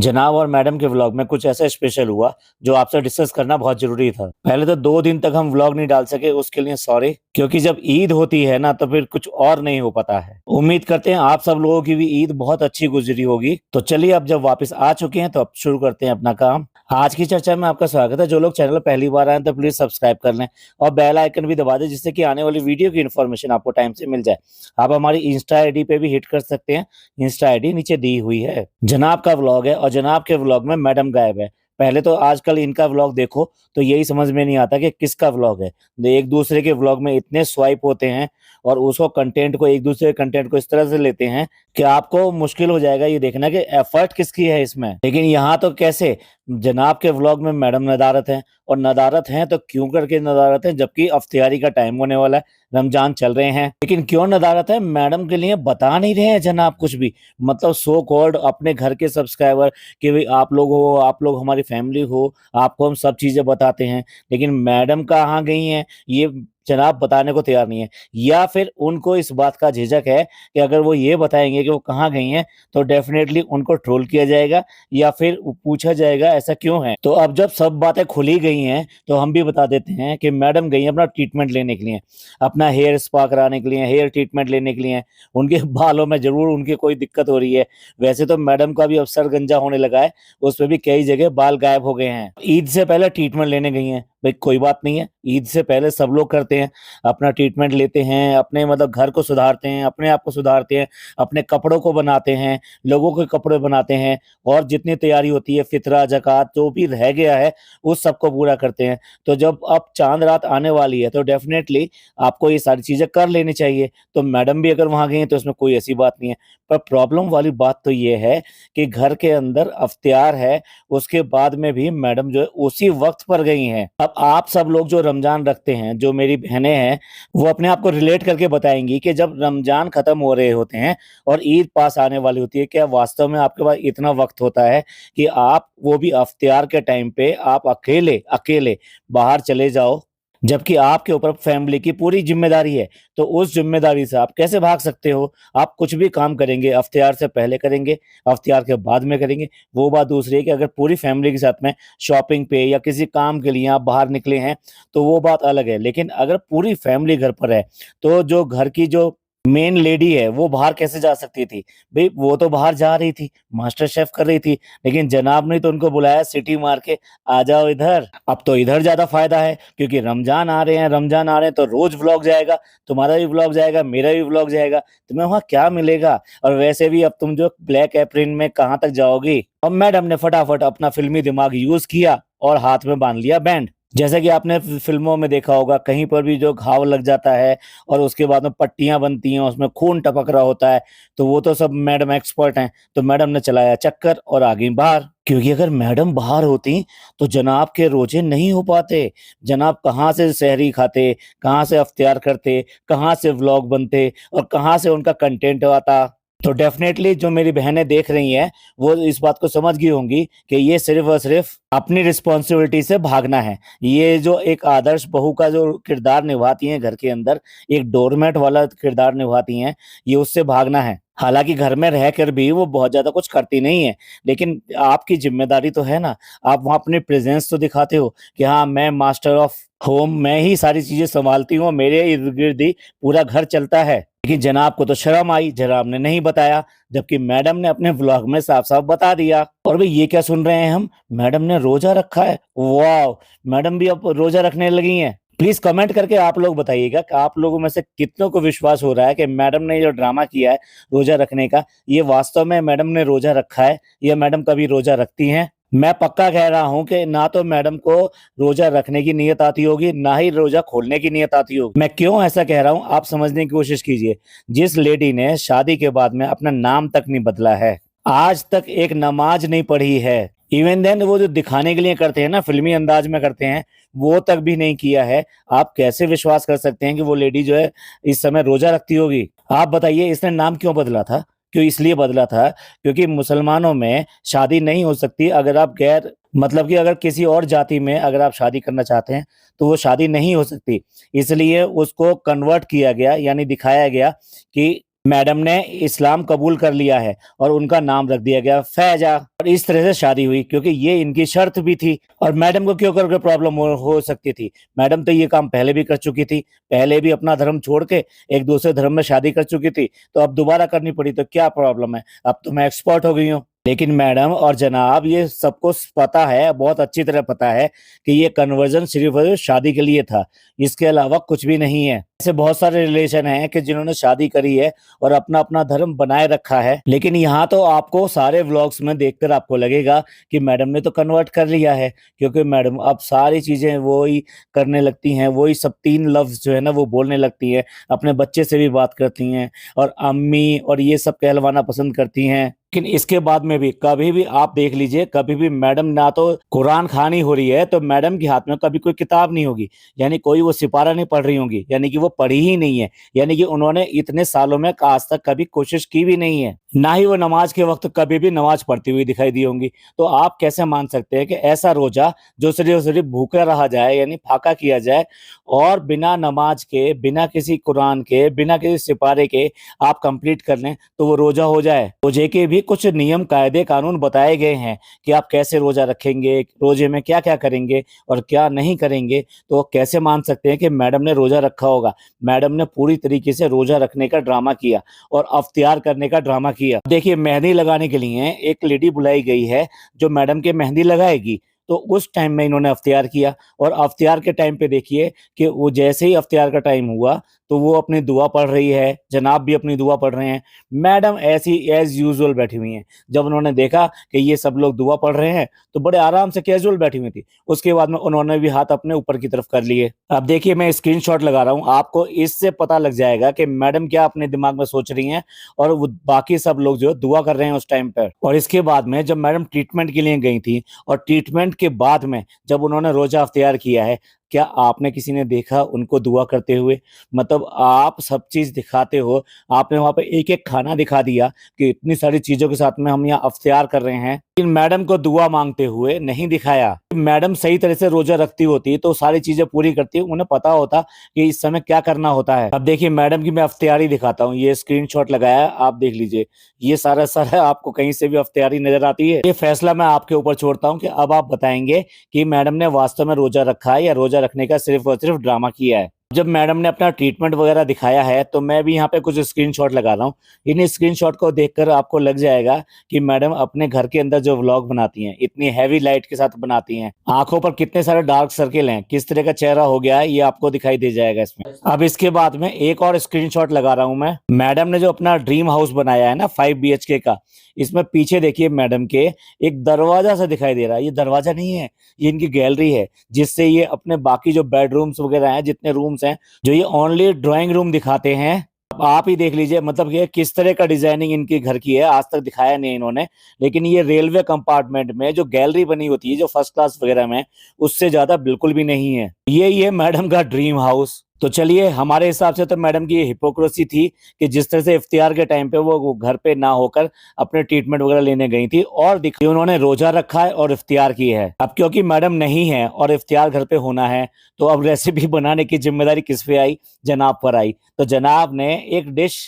जनाब और मैडम के व्लॉग में कुछ ऐसा स्पेशल हुआ जो आपसे डिस्कस करना बहुत जरूरी था। पहले तो 2 दिन तक हम व्लॉग नहीं डाल सके, उसके लिए सॉरी, क्योंकि जब ईद होती है ना तो फिर कुछ और नहीं हो पाता है। उम्मीद करते हैं आप सब लोगों की भी ईद बहुत अच्छी गुजरी होगी। तो चलिए अब जब वापस आ चुके हैं तो अब शुरू करते हैं अपना काम। आज की चर्चा में आपका स्वागत है। जो लोग चैनल पहली बार आए तो प्लीज सब्सक्राइब कर लें और बेल आइकन भी दबा दें, जिससे कि आने वाली वीडियो की इन्फॉर्मेशन आपको टाइम से मिल जाए। आप हमारी इंस्टा आईडी पे भी हिट कर सकते हैं। इंस्टा आईडी नीचे दी हुई है। जनाब का व्लॉग है और जनाब के व्लॉग में मैडम गायब है। पहले तो आजकल इनका व्लॉग देखो तो यही समझ में नहीं आता कि किसका व्लॉग है। एक दूसरे के व्लॉग में इतने स्वाइप होते हैं और उसको कंटेंट को एक दूसरे कंटेंट को इस तरह से लेते हैं कि आपको मुश्किल हो जाएगा ये देखना कि एफर्ट किसकी है इसमें। लेकिन यहाँ तो कैसे जनाब के व्लॉग में मैडम नदारत है, और नदारत हैं तो क्यों करके नदारत है, जबकि अफ्तियारी का टाइम होने वाला है, रमजान चल रहे हैं। लेकिन क्यों नदारत है, मैडम के लिए बता नहीं रहे हैं जनाब कुछ भी। मतलब सो कॉल्ड अपने घर के सब्सक्राइबर कि भाई आप लोग हो, आप लोग हमारी फैमिली हो, आपको हम सब चीजें बताते हैं, लेकिन मैडम कहाँ गई हैं ये जनाब बताने को तैयार नहीं है। या फिर उनको इस बात का झिझक है कि अगर वो ये बताएंगे कि वो कहाँ गई हैं तो डेफिनेटली उनको ट्रोल किया जाएगा या फिर पूछा जाएगा ऐसा क्यों है। तो अब जब सब बातें खुली गई हैं तो हम भी बता देते हैं कि मैडम गई हैं अपना ट्रीटमेंट लेने के लिए, अपना हेयर स्पा कराने के लिए, हेयर ट्रीटमेंट लेने के लिए। उनके बालों में जरूर उनकी कोई दिक्कत हो रही है। वैसे तो मैडम का भी अब सर गंजा होने लगा है, उस पर भी कई जगह बाल गायब हो गए हैं। ईद से पहले ट्रीटमेंट लेने गई हैं, भाई कोई बात नहीं है, ईद से पहले सब लोग करते हैं, अपना ट्रीटमेंट लेते हैं, अपने मतलब घर को सुधारते हैं, अपने आप को सुधारते हैं, अपने कपड़ों को बनाते हैं, लोगों के कपड़े बनाते हैं, और जितनी तैयारी होती है फितरा ज़कात जो भी रह गया है उस सबको पूरा करते हैं। तो जब अब चांद रात आने वाली है तो डेफिनेटली आपको ये सारी चीजें कर लेनी चाहिए। तो मैडम भी अगर वहां गई हैं तो इसमें कोई ऐसी बात नहीं है। पर प्रॉब्लम वाली बात तो ये है कि घर के अंदर अफ्तियार है, उसके बाद में भी मैडम जो है उसी वक्त पर गई हैं। अब आप सब लोग जो रमजान रखते हैं, जो मेरी बहनें हैं, वो अपने आप को रिलेट करके बताएंगी कि जब रमजान खत्म हो रहे होते हैं और ईद पास आने वाली होती है, क्या वास्तव में आपके पास इतना वक्त होता है कि आप वो भी अफ्तियार के टाइम पे आप अकेले अकेले बाहर चले जाओ, जबकि आपके ऊपर फैमिली की पूरी जिम्मेदारी है। तो उस जिम्मेदारी से आप कैसे भाग सकते हो? आप कुछ भी काम करेंगे अफ्तियार से पहले करेंगे, अफ्तियार के बाद में करेंगे। वो बात दूसरी है कि अगर पूरी फैमिली के साथ में शॉपिंग पे या किसी काम के लिए आप बाहर निकले हैं तो वो बात अलग है। लेकिन अगर पूरी फैमिली घर पर है तो जो घर की जो मेन लेडी है वो बाहर कैसे जा सकती थी? भाई वो तो बाहर जा रही थी, मास्टर शेफ कर रही थी, लेकिन जनाब ने तो उनको बुलाया सिटी मार के, आ जाओ इधर। अब तो इधर ज्यादा फायदा है क्योंकि रमजान आ रहे हैं, रमजान आ रहे हैं तो रोज व्लॉग जाएगा, तुम्हारा भी व्लॉग जाएगा, मेरा भी व्लॉग जाएगा, तुम्हें वहां क्या मिलेगा? और वैसे भी अब तुम जो ब्लैक एप्रिन में कहाँ तक जाओगी। अब मैडम ने फटाफट अपना फिल्मी दिमाग यूज किया और हाथ में बांध लिया बैंड। जैसा कि आपने फिल्मों में देखा होगा, कहीं पर भी जो घाव लग जाता है और उसके बाद में पट्टियां बनती हैं, उसमें खून टपक रहा होता है, तो वो तो सब मैडम एक्सपर्ट हैं। तो मैडम ने चलाया चक्कर और आ गई बाहर, क्योंकि अगर मैडम बाहर होती तो जनाब के रोजे नहीं हो पाते। जनाब कहाँ से सहरी खाते, कहाँ से अफ्तियार करते, कहाँ से व्लॉग बनते और कहाँ से उनका कंटेंट आता। तो डेफिनेटली जो मेरी बहनें देख रही हैं वो इस बात को समझ गई होंगी कि ये सिर्फ और सिर्फ अपनी रिस्पॉन्सिबिलिटी से भागना है। ये जो एक आदर्श बहू का जो किरदार निभाती हैं घर के अंदर, एक डोरमेट वाला किरदार निभाती हैं, ये उससे भागना है। हालांकि घर में रहकर भी वो बहुत ज्यादा कुछ करती नहीं है, लेकिन आपकी जिम्मेदारी तो है ना, आप वहां अपने प्रेजेंस तो दिखाते हो कि हाँ मैं मास्टर ऑफ होम, मैं ही सारी चीजें संभालती हूँ, मेरे इर्द गिर्द ही पूरा घर चलता है। लेकिन जनाब को तो शर्म आई, जनाब ने नहीं बताया, जबकि मैडम ने अपने व्लॉग में साफ साफ बता दिया। और भाई ये क्या सुन रहे हैं हम, मैडम ने रोजा रखा है? वाह, मैडम भी अब रोजा रखने लगी हैं। प्लीज कमेंट करके आप लोग बताइएगा कि आप लोगों में से कितनों को विश्वास हो रहा है कि मैडम ने जो ड्रामा किया है रोजा रखने का, ये वास्तव में मैडम ने रोजा रखा है या मैडम कभी रोजा रखती हैं। मैं पक्का कह रहा हूं कि ना तो मैडम को रोजा रखने की नीयत आती होगी, ना ही रोजा खोलने की नीयत आती होगी। मैं क्यों ऐसा कह रहा हूं आप समझने की कोशिश कीजिए। जिस लेडी ने शादी के बाद में अपना नाम तक नहीं बदला है, आज तक एक नमाज नहीं पढ़ी है, इवन देन वो जो दिखाने के लिए करते हैं ना, फिल्मी अंदाज में करते हैं, वो तक भी नहीं किया है, आप कैसे विश्वास कर सकते हैं कि वो लेडी जो है इस समय रोजा रखती होगी? आप बताइए, इसने नाम क्यों बदला था? क्यों इसलिए बदला था क्योंकि मुसलमानों में शादी नहीं हो सकती अगर आप गैर, मतलब कि अगर किसी और जाति में अगर आप शादी करना चाहते हैं तो वो शादी नहीं हो सकती। इसलिए उसको कन्वर्ट किया गया, यानी दिखाया गया कि मैडम ने इस्लाम कबूल कर लिया है और उनका नाम रख दिया गया फैजा। और इस तरह से शादी हुई क्योंकि ये इनकी शर्त भी थी। और मैडम को क्यों करके प्रॉब्लम हो सकती थी? मैडम तो ये काम पहले भी कर चुकी थी, पहले भी अपना धर्म छोड़ के एक दूसरे धर्म में शादी कर चुकी थी, तो अब दोबारा करनी पड़ी तो क्या प्रॉब्लम है? अब तो मैं एक्सपर्ट हो गई हूँ। लेकिन मैडम और जनाब ये सबको पता है, बहुत अच्छी तरह पता है कि ये कन्वर्जन सिर्फ और सिर्फ शादी के लिए था, इसके अलावा कुछ भी नहीं है। ऐसे बहुत सारे रिलेशन हैं कि जिन्होंने शादी करी है और अपना अपना धर्म बनाए रखा है, लेकिन यहाँ तो आपको सारे व्लॉग्स में देखकर आपको लगेगा कि मैडम ने तो कन्वर्ट कर लिया है, क्योंकि मैडम अब सारी चीजें वो ही करने लगती हैं, वही सब 3 लफ्ज जो है ना वो बोलने लगती हैं, अपने बच्चे से भी बात करती हैं और अम्मी और ये सब कहलवाना पसंद करती हैं। लेकिन इसके बाद में भी कभी भी आप देख लीजिए, कभी भी मैडम ना तो कुरान खानी हो रही है तो मैडम के हाथ में कभी कोई किताब नहीं होगी, यानी कोई वो सिपारा नहीं पढ़ रही होंगी, यानी कि वो पढ़ी ही नहीं है, यानी कि उन्होंने इतने सालों में आज तक कभी कोशिश की भी नहीं है, ना ही वो नमाज के वक्त कभी भी नमाज पढ़ती हुई दिखाई दी होंगी। तो आप कैसे मान सकते हैं कि ऐसा रोजा जो सिर्फ सिर्फ भूखा रहा जाए, यानी फाका किया जाए, और बिना नमाज के, बिना किसी कुरान के, बिना किसी सिपारे के आप कंप्लीट कर लें तो वो रोजा हो जाए? रोजे के भी कुछ नियम कायदे कानून बताए गए हैं कि आप कैसे रोजा रखेंगे, रोजे में क्या क्या करेंगे और क्या नहीं करेंगे। तो कैसे मान सकते हैं कि मैडम ने रोजा रखा होगा? मैडम ने पूरी तरीके से रोजा रखने का ड्रामा किया और अफ्तियार करने का ड्रामा किया। देखिए, मेहंदी लगाने के लिए एक लेडी बुलाई गई है जो मैडम के मेहंदी लगाएगी, तो उस टाइम में इन्होंने अफ्तियार किया। और अफ्तियार के टाइम पे देखिए कि वो जैसे ही अफ्तियार का टाइम हुआ तो वो अपनी दुआ पढ़ रही है, जनाब भी अपनी दुआ पढ़ रहे हैं, मैडम ऐसी एज यूजुअल बैठी हुई हैं। जब उन्होंने देखा कि ये सब लोग दुआ पढ़ रहे हैं तो बड़े आराम से कैजुअल बैठी हुई थी। उसके बाद में उन्होंने भी हाथ अपने ऊपर की तरफ कर लिए। अब देखिए, मैं स्क्रीनशॉट लगा रहा हूँ, आपको इससे पता लग जाएगा कि मैडम क्या अपने दिमाग में सोच रही हैं और वो बाकी सब लोग जो दुआ कर रहे हैं उस टाइम पर। और इसके बाद में जब मैडम ट्रीटमेंट के लिए गई थी और ट्रीटमेंट के बाद में जब उन्होंने रोजा अख्तियार किया है, क्या आपने किसी ने देखा उनको दुआ करते हुए? मतलब आप सब चीज दिखाते हो, आपने वहां पे एक एक खाना दिखा दिया कि इतनी सारी चीजों के साथ में हम यहाँ अफ्तियार कर रहे हैं, लेकिन मैडम को दुआ मांगते हुए नहीं दिखाया। मैडम सही तरह से रोजा रखती होती तो सारी चीजें पूरी करती, उन्हें पता होता कि इस समय क्या करना होता है। अब देखिए, मैडम की मैं अफ्तियारी दिखाता हूँ, ये स्क्रीनशॉट लगाया है, आप देख लीजिए, ये सारा सारा आपको कहीं से भी अफ्तियारी नजर आती है? ये फैसला मैं आपके ऊपर छोड़ता हूँ कि अब आप बताएंगे कि मैडम ने वास्तव में रोजा रखा है या रोजा रखने का सिर्फ और सिर्फ ड्रामा किया है। जब मैडम ने अपना ट्रीटमेंट वगैरह दिखाया है तो मैं भी यहाँ पे कुछ स्क्रीनशॉट लगा रहा हूँ। इन स्क्रीनशॉट को देखकर आपको लग जाएगा कि मैडम अपने घर के अंदर जो व्लॉग बनाती हैं, इतनी हैवी लाइट के साथ बनाती हैं, आंखों पर कितने सारे डार्क सर्किल हैं, किस तरह का चेहरा हो गया है, ये आपको दिखाई दे जाएगा इसमें। अब इसके बाद में एक और स्क्रीनशॉट लगा रहा हूँ मैं। मैडम ने जो अपना ड्रीम हाउस बनाया है ना 5 BHK का, इसमें पीछे देखिए मैडम के एक दरवाजा सा दिखाई दे रहा है। ये दरवाजा नहीं है, ये इनकी गैलरी है, जिससे ये अपने बाकी जो बेडरूम्स वगैरह हैं, जितने रूम्स हैं, जो ये ओनली ड्राइंग रूम दिखाते हैं। अब आप ही देख लीजिए, मतलब ये किस तरह का डिजाइनिंग इनके घर की है, आज तक दिखाया नहीं इन्होंने। लेकिन ये रेलवे कंपार्टमेंट में जो गैलरी बनी होती है जो फर्स्ट क्लास वगैरह में, उससे ज्यादा बिल्कुल भी नहीं है। ये मैडम का ड्रीम हाउस। तो चलिए, हमारे हिसाब से तो मैडम की ये हिपोक्रेसी थी कि जिस तरह से इफ्तियार के टाइम पे वो घर पे ना होकर अपने ट्रीटमेंट वगैरह लेने गई थी और दिखा उन्होंने रोजा रखा है और इफ्तियार की है। अब क्योंकि मैडम नहीं है और इफ्तियार घर पे होना है, तो अब रेसिपी बनाने की जिम्मेदारी किस पे आई? जनाब पर आई। तो जनाब ने एक डिश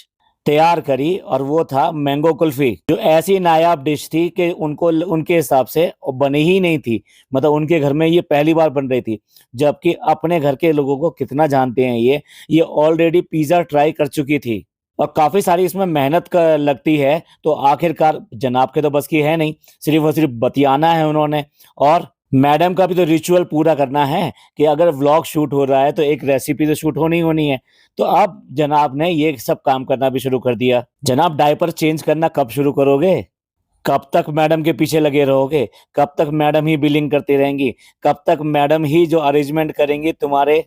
तैयार करी और वो था मैंगो कुल्फी, जो ऐसी नायाब डिश थी कि उनको उनके हिसाब से बनी ही नहीं थी। मतलब उनके घर में ये पहली बार बन रही थी, जबकि अपने घर के लोगों को कितना जानते हैं ये ऑलरेडी पिज्जा ट्राई कर चुकी थी और काफी सारी इसमें मेहनत लगती है। तो आखिरकार जनाब के तो बस की है नहीं, सिर्फ और सिर्फ बतियाना है उन्होंने। और मैडम का भी तो रिचुअल पूरा करना है कि अगर व्लॉग शूट हो रहा है तो एक रेसिपी तो शूट होनी होनी है। तो अब जनाब ने ये सब काम करना भी शुरू कर दिया। जनाब, डायपर चेंज करना कब शुरू करोगे? कब तक मैडम के पीछे लगे रहोगे? कब तक मैडम ही बिलिंग करती रहेंगी? कब तक मैडम ही जो अरेंजमेंट करेंगी तुम्हारे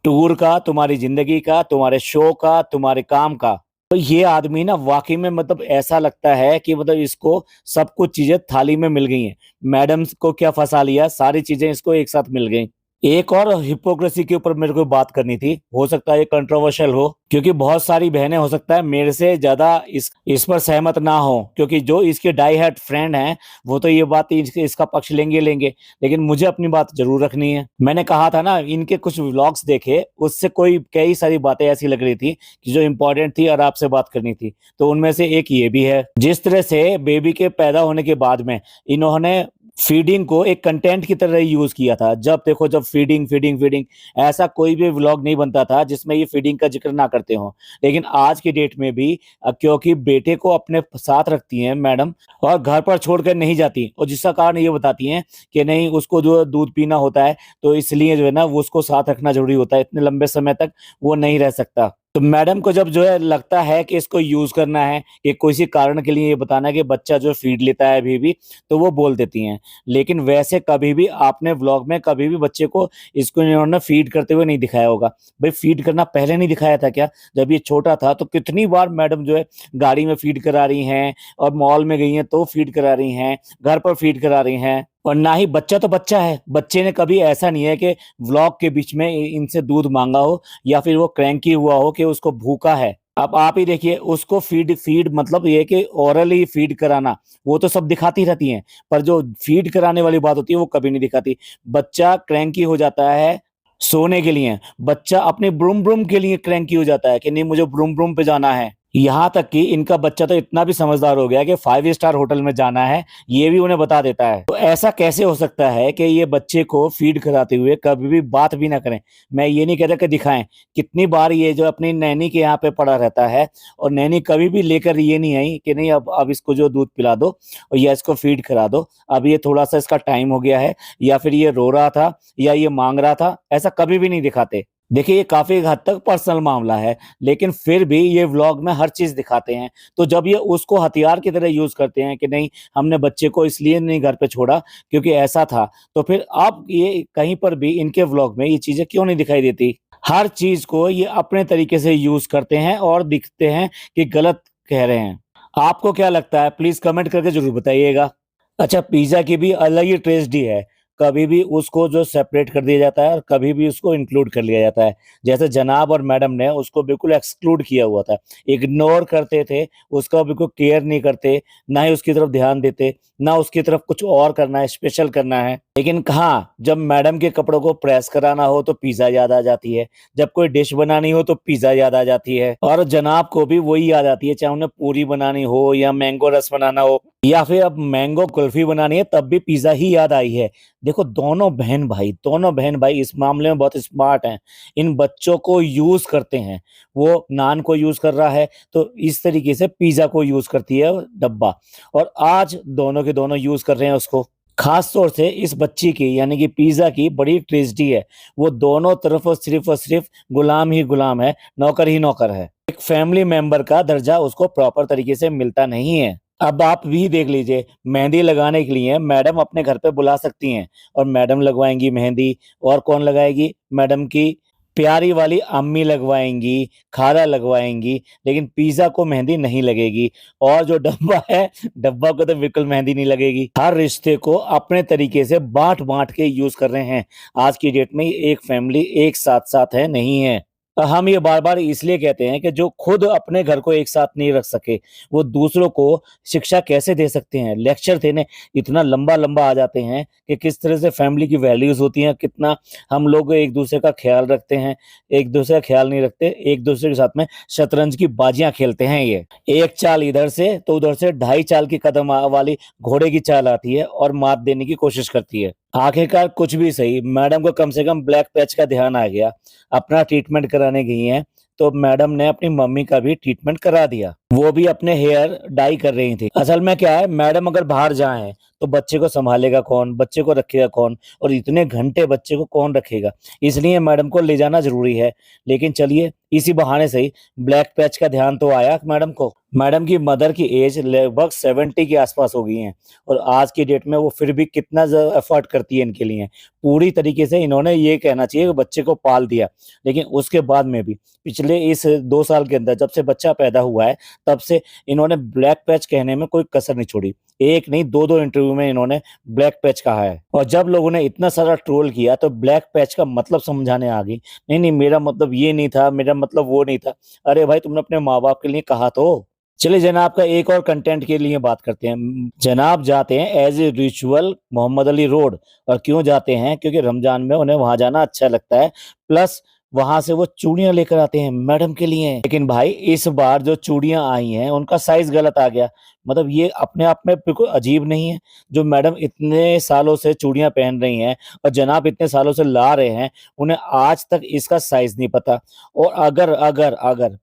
टूर का, तुम्हारी जिंदगी का, तुम्हारे शो का, तुम्हारे काम का? तो ये आदमी ना वाकई में, मतलब ऐसा लगता है कि मतलब इसको सब कुछ चीजें थाली में मिल गई हैं। मैडम को क्या फंसा लिया, सारी चीजें इसको एक साथ मिल गई। एक और हिपोक्रेसी के ऊपर मेरे को बात करनी थी, हो सकता है ये कंट्रोवर्शियल हो, क्योंकि बहुत सारी बहनें हो सकता है मेरे से ज्यादा इस पर सहमत ना हो, क्योंकि जो इसके डाई हार्ड फ्रेंड हैं वो तो ये बात इसका पक्ष लेंगे, लेकिन मुझे अपनी बात जरूर रखनी है। मैंने कहा था ना, इनके कुछ व्लॉग्स देखे, उससे कोई कई सारी बातें ऐसी लग रही थी कि जो इंपॉर्टेंट थी और आपसे बात करनी थी, तो उनमें से एक ये भी है। जिस तरह से बेबी के पैदा होने के बाद में इन्होंने फीडिंग को एक कंटेंट की तरह यूज किया था, जब देखो जब फीडिंग फीडिंग फीडिंग, ऐसा कोई भी व्लॉग नहीं बनता था जिसमें ये फीडिंग का जिक्र ना करते हो। लेकिन आज की डेट में भी क्योंकि बेटे को अपने साथ रखती हैं मैडम और घर पर छोड़कर नहीं जाती, और जिसका कारण ये बताती हैं कि नहीं उसको जो दूध पीना होता है, तो इसलिए जो है ना वो उसको साथ रखना जरूरी होता है, इतने लंबे समय तक वो नहीं रह सकता। तो मैडम को जब जो है लगता है कि इसको यूज करना है, कि किसी कारण के लिए ये बताना है कि बच्चा जो फीड लेता है अभी भी, तो वो बोल देती हैं। लेकिन वैसे कभी भी आपने व्लॉग में कभी भी बच्चे को इसको इन्होंने फीड करते हुए नहीं दिखाया होगा। भाई फीड करना पहले नहीं दिखाया था क्या? जब ये छोटा था तो कितनी बार मैडम जो है गाड़ी में फीड करा रही हैं, और मॉल में गई हैं तो फीड करा रही हैं, घर पर फीड करा रही हैं। और ना ही बच्चा तो बच्चा है, बच्चे ने कभी ऐसा नहीं है कि व्लॉग के बीच में इनसे दूध मांगा हो, या फिर वो क्रैंकी हुआ हो कि उसको भूखा है। अब आप ही देखिए, उसको फीड फीड मतलब ये कि ओरली फीड कराना, वो तो सब दिखाती रहती हैं, पर जो फीड कराने वाली बात होती है वो कभी नहीं दिखाती। बच्चा क्रैंकी हो जाता है सोने के लिए, बच्चा अपने ब्रूम ब्रूम के लिए क्रैंकी हो जाता है कि नहीं मुझे ब्रूम ब्रूम पे जाना है। यहाँ तक कि इनका बच्चा तो इतना भी समझदार हो गया कि 5 स्टार होटल में जाना है, ये भी उन्हें बता देता है। तो ऐसा कैसे हो सकता है कि ये बच्चे को फीड कराते हुए कभी भी बात भी ना करें? मैं ये नहीं कहता कि दिखाएं, कितनी बार ये जो अपनी नैनी के यहाँ पे पड़ा रहता है, और नैनी कभी भी लेकर ये नहीं आई कि नहीं अब इसको जो दूध पिला दो और या इसको फीड करा दो, अब ये थोड़ा सा इसका टाइम हो गया है, या फिर ये रो रहा था या ये मांग रहा था, ऐसा कभी भी नहीं दिखाते। देखिए ये काफी हद तक पर्सनल मामला है, लेकिन फिर भी ये व्लॉग में हर चीज दिखाते हैं। तो जब ये उसको हथियार की तरह यूज करते हैं कि नहीं हमने बच्चे को इसलिए नहीं घर पे छोड़ा क्योंकि ऐसा था, तो फिर आप ये कहीं पर भी इनके व्लॉग में ये चीजें क्यों नहीं दिखाई देती? हर चीज को ये अपने तरीके से यूज करते हैं और दिखते हैं कि गलत कह रहे हैं। आपको क्या लगता है? प्लीज कमेंट करके जरूर बताइएगा। अच्छा, पिज़्ज़ा की भी अलग ही ट्रेजेडी है। कभी भी उसको जो सेपरेट कर दिया जाता है और कभी भी उसको इंक्लूड कर लिया जाता है। जैसे जनाब और मैडम ने उसको बिल्कुल एक्सक्लूड किया हुआ था। इग्नोर करते थे, उसका बिल्कुल केयर नहीं करते, ना ही उसकी तरफ ध्यान देते, ना उसकी तरफ कुछ और करना है, स्पेशल करना है। लेकिन कहाँ, जब मैडम के कपड़ों को प्रेस कराना हो तो पिज़्ज़ा याद आ जाती है, जब कोई डिश बनानी हो तो पिज़्ज़ा याद आ जाती है, और जनाब को भी वही याद आती है, चाहे उन्हें पूरी बनानी हो या मैंगो रस बनाना हो, या फिर अब मैंगो कुल्फी बनानी है तब भी पिज़्ज़ा ही याद आई है। देखो दोनों बहन भाई इस मामले में बहुत स्मार्ट हैं। इन बच्चों को यूज़ करते हैं। वो नान को यूज़ कर रहा है तो इस तरीके से पिज़्ज़ा को यूज़ करती है डब्बा, और आज दोनों के दोनों यूज़ कर रहे हैं उसको। खास तौर से इस बच्ची की यानी कि पिज़्ज़ा की बड़ी ट्रेजेडी है। वो दोनों तरफ और सिर्फ गुलाम ही गुलाम है, नौकर ही नौकर है। एक फैमिली मेंबर का दर्जा उसको प्रॉपर तरीके से मिलता नहीं है। अब आप भी देख लीजिए, मेहंदी लगाने के लिए मैडम अपने घर पे बुला सकती हैं, और मैडम लगवाएंगी मेहंदी, और कौन लगाएगी? मैडम की प्यारी वाली अम्मी लगवाएंगी, खाला लगवाएंगी, लेकिन पिज़्ज़ा को मेहंदी नहीं लगेगी। और जो डब्बा है, डब्बा को तो बिल्कुल मेहंदी नहीं लगेगी। हर रिश्ते को अपने तरीके से बाँट-बाँट के यूज़ कर रहे हैं। आज की डेट में एक फैमिली एक साथ-साथ है, नहीं है। हम ये बार-बार इसलिए कहते हैं कि जो खुद अपने घर को एक साथ नहीं रख सके, वो दूसरों को शिक्षा कैसे दे सकते हैं? लेक्चर देने इतना लंबा-लंबा आ जाते हैं कि किस तरह से फैमिली की वैल्यूज़ होती हैं, कितना हम लोग एक-दूसरे का ख़्याल रखते हैं, एक-दूसरे का ख़्याल नहीं रखते, एक-दूसरे के साथ में शतरंज की बाजियाँ खेलते हैं ये। एक चाल इधर से तो उधर से ढाई चाल की कदम वाली घोड़े की चाल आती है और मात देने की कोशिश करती है। आखिरकार कुछ भी सही, मैडम को कम से कम ब्लैक पैच का ध्यान आ गया। अपना ट्रीटमेंट कराने गई हैं, तो मैडम ने अपनी मम्मी का भी ट्रीटमेंट करा दिया। वो भी अपने हेयर डाई कर रही थी। असल में क्या है, मैडम अगर बाहर जाएँ, तो बच्चे को सँभालेगा कौन? बच्चे को रखेगा कौन? और इतने घंटे बच्चे को कौन रखेगा? इसलिए मैडम को ले जाना ज़रूरी है। लेकिन चलिए, इसी बहाने से ही ब्लैक पैच का ध्यान तो आया मैडम को। मैडम की मदर की एज लगभग 70 के आस-पास हो गई हैं, और आज की डेट में वो फिर भी कितना एफर्ट करती है इनके लिए। पूरी तरीके से इन्होंने ये कहना चाहिए कि बच्चे को पाल दिया। लेकिन उसके बाद में भी पिछले इस 2 साल के अंदर जब से बच्चा पैदा हुआ है, तब से इन्होंने ब्लैक पैच कहने में कोई कसर नहीं छोड़ी। एक नहीं, दो इंटरव्यू में इन्होंने ब्लैक पैच कहा है। और जब लोगों ने इतना सारा ट्रोल किया तो ब्लैक पैच का मतलब समझाने आ गई, नहीं नहीं मेरा मतलब ये नहीं था, मेरा मतलब वो नहीं था। अरे भाई तुमने अपने माँ बाप के लिए कहा तो। चलिए जनाब का एक और कंटेंट के लिए बात करते हैं। जनाब जाते हैं as a ritual Mohammed Ali road. और क्यों जाते हैं? क्योंकि रमजान में उन्हें वहां जाना अच्छा लगता है, प्लस वहां से वो चूड़ियां लेकर आते हैं मैडम के लिए। लेकिन भाई इस बार जो चूड़ियां आई हैं उनका साइज गलत आ गया। मतलब ये अपने आप में बिल्कुल अजीब नहीं है? जो मैडम इतने सालों से चूड़ियां पहन रही हैं और जनाब इतने सालों से ला रहे हैं, उन्हें आज तक इसका साइज नहीं पता। और अगर अगर अगर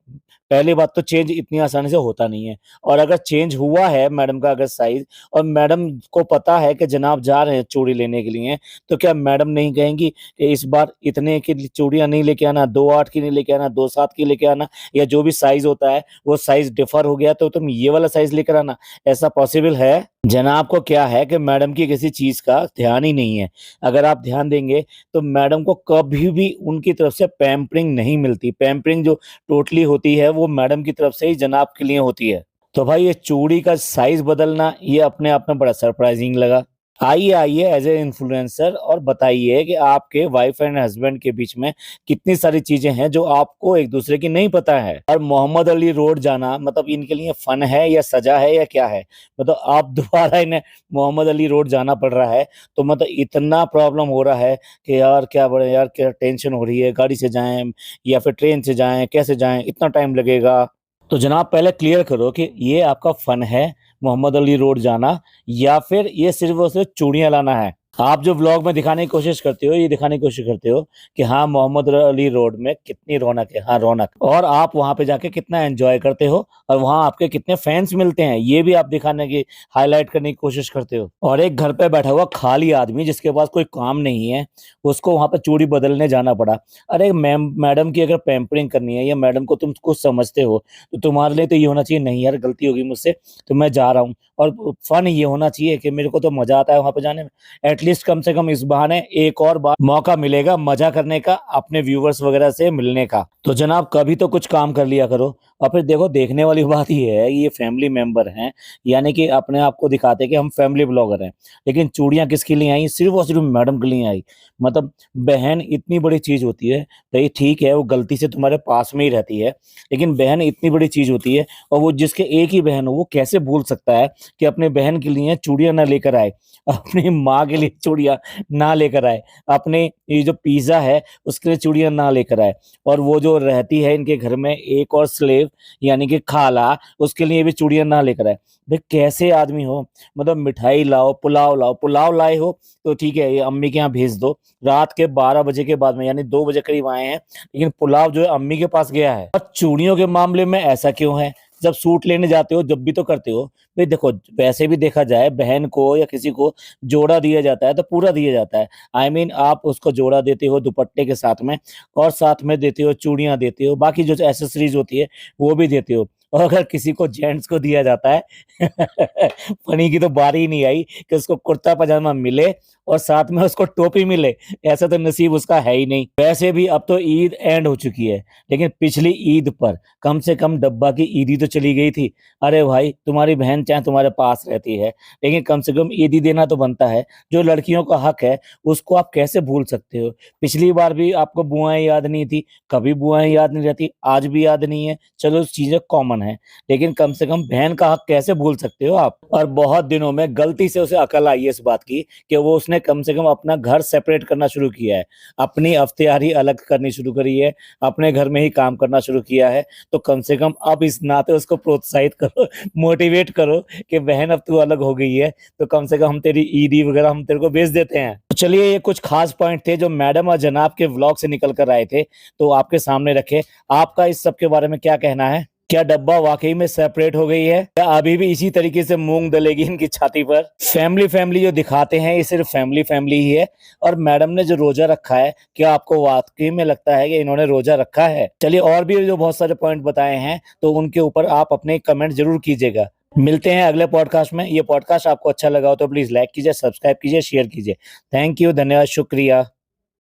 पहली बात तो चेंज इतनी आसानी से होता नहीं है, और अगर चेंज हुआ है मैडम का अगर साइज, और मैडम को पता है कि जनाब जा रहे हैं चूड़ी लेने के लिए, तो क्या मैडम नहीं कहेंगी कि इस बार इतने की चूड़ियां नहीं लेके आना, 2.8 की नहीं लेके आना, 2.7 की लेके आना, या जो भी साइज होता है वो साइज डिफर हो गया तो तुम ये वाला साइज लेकर आना। ऐसा पॉसिबल है? जनाब को क्या है कि मैडम की किसी चीज का ध्यान ही नहीं है। अगर आप ध्यान देंगे तो मैडम को कभी भी उनकी तरफ से पैम्परिंग नहीं मिलती। पैम्परिंग जो टोटली होती है वो मैडम की तरफ से ही जनाब के लिए होती है। तो भाई ये चूड़ी का साइज बदलना ये अपने आप में बड़ा सरप्राइजिंग लगा। आइए आइए एज ए इन्फ्लुएंसर और बताइए कि आपके वाइफ एंड हस्बैंड के बीच में कितनी सारी चीजें हैं जो आपको एक दूसरे की नहीं पता है। और मोहम्मद अली रोड जाना मतलब इनके लिए फन है या सजा है या क्या है? मतलब आप दोबारा इन्हें मोहम्मद अली रोड जाना पड़ रहा है, तो मतलब इतना प्रॉब्लम हो रहा है कि यार क्या बड़े यार, क्या टेंशन हो रही है, गाड़ी से जाएं या फिर ट्रेन से जाएं, कैसे जाएं, इतना टाइम लगेगा। तो जनाब पहले क्लियर करो कि ये आपका फन है मोहम्मद अली रोड जाना, या फिर ये सिर्फ और सिर्फ चूड़ियां लाना है। आप जो व्लॉग में दिखाने की कोशिश करते हो, ये दिखाने की कोशिश करते हो कि हाँ मोहम्मद अली रोड में कितनी रौनक है, हाँ रौनक, और आप वहां पे जाके कितना एंजॉय करते हो और वहां आपके कितने फैंस मिलते हैं, ये भी आप दिखाने की, हाईलाइट करने की कोशिश करते हो। और एक घर पे बैठा हुआ खाली आदमी जिसके पास कोई काम नहीं है, उसको वहां पे चूड़ी बदलने जाना पड़ा। अरे मैडम की अगर पैम्परिंग करनी है या मैडम को तुम कुछ समझते हो तो तुम्हारे लिए तो ये होना चाहिए, नहीं यार गलती होगी मुझसे तो मैं जा रहा हूँ। और फन ये होना चाहिए कि मेरे को तो मजा आता है वहां पे जाने में, एटलीस्ट कम से कम इस बहाने एक और बार मौका मिलेगा मजा करने का, अपने व्यूवर्स वगैरह से मिलने का। तो जनाब कभी तो कुछ काम कर लिया करो। और फिर देखो देखने वाली बात ये है, ये फैमिली मेंबर हैं, यानी कि अपने आप को दिखाते हैं कि हम फैमिली ब्लॉगर हैं, लेकिन चूड़ियां किसके लिए आई? सिर्फ और सिर्फ मैडम के लिए आई। मतलब बहन इतनी बड़ी चीज होती है, तो ये ठीक है वो गलती से तुम्हारे पास में ही रहती है, लेकिन बहन इतनी बड़ी चीज होती है, और वो जिसके एक ही बहन हो वो कैसे भूल सकता है कि अपने बहन के लिए चूड़ियां ना लेकर आए, अपनी माँ के लिए चूड़ियां ना लेकर आए, अपने ये जो पिज्जा है उसके लिए चूड़ियां ना लेकर आए, और वो जो रहती है इनके घर में एक और स्लेव यानी कि खाला, उसके लिए भी चूड़ियां ना लेकर आए। भाई कैसे आदमी हो? मतलब मिठाई लाओ, पुलाव लाए हो तो ठीक है, ये अम्मी के यहाँ भेज दो। रात के 12 बजे के बाद में यानी 2 बजे करीब आए हैं, लेकिन पुलाव जो है अम्मी के पास गया है। और चूड़ियों के मामले में ऐसा क्यों है? जब सूट लेने जाते हो जब भी तो करते हो। भाई देखो वैसे भी देखा जाए बहन को या किसी को जोड़ा दिया जाता है तो पूरा दिया जाता है। आई मीन आप उसको जोड़ा देते हो दुपट्टे के साथ में, और साथ में देते हो चूड़ियां देते हो, बाकी जो एसेसरीज होती है वो भी देते हो। और अगर किसी को जेंट्स को दिया जाता है फनी की तो बारी ही नहीं आई कि उसको कुर्ता पजामा मिले और साथ में उसको टोपी मिले। ऐसा तो नसीब उसका है ही नहीं। वैसे भी अब तो ईद एंड हो चुकी है, लेकिन पिछली ईद पर कम से कम डब्बा की ईदी तो चली गई थी। अरे भाई तुम्हारी बहन चाहे तुम्हारे पास रहती है, लेकिन कम से कम ईदी देना तो बनता है। जो लड़कियों का हक है उसको आप कैसे भूल सकते हो? पिछली बार भी आपको बुआएं याद नहीं थी, कभी बुआएं याद नहीं रहती, आज भी याद नहीं है, चलो चीजें कॉमन है, लेकिन कम से कम बहन का हक कैसे भूल सकते हो आप? और बहुत दिनों में गलती से उसे अकल आई है इस बात की कि वो उसने कम से कम अपना घर सेपरेट करना शुरू किया है, अपनी अख्तियारी अलग करनी शुरू करी है, अपने घर में ही काम करना शुरू किया है। तो कम से कम अब इस नाते उसको प्रोत्साहित करो, मोटिवेट करो कि बहन अब तू अलग हो गई है, तो कम से कम हम तेरी ईदी वगैरह हम तेरे को भेज देते हैं। तो चलिए ये कुछ खास पॉइंट थे जो मैडम और जनाब के व्लॉग से निकल कर आए थे, तो आपके सामने रखे। आपका इस सब के बारे में क्या कहना है? क्या डब्बा वाकई में सेपरेट हो गई है, या अभी भी इसी तरीके से मूंग दलेगी इनकी छाती पर? फैमिली फैमिली जो दिखाते हैं ये सिर्फ फैमिली फैमिली ही है। और मैडम ने जो रोजा रखा है, क्या आपको वाकई में लगता है कि इन्होंने रोजा रखा है? चलिए और भी जो बहुत सारे पॉइंट बताए हैं तो उनके ऊपर आप अपने कमेंट जरूर कीजिएगा। मिलते हैं अगले पॉडकास्ट में। ये पॉडकास्ट आपको अच्छा लगा हो तो प्लीज लाइक कीजिए, सब्सक्राइब कीजिए, शेयर कीजिए। थैंक यू, धन्यवाद, शुक्रिया।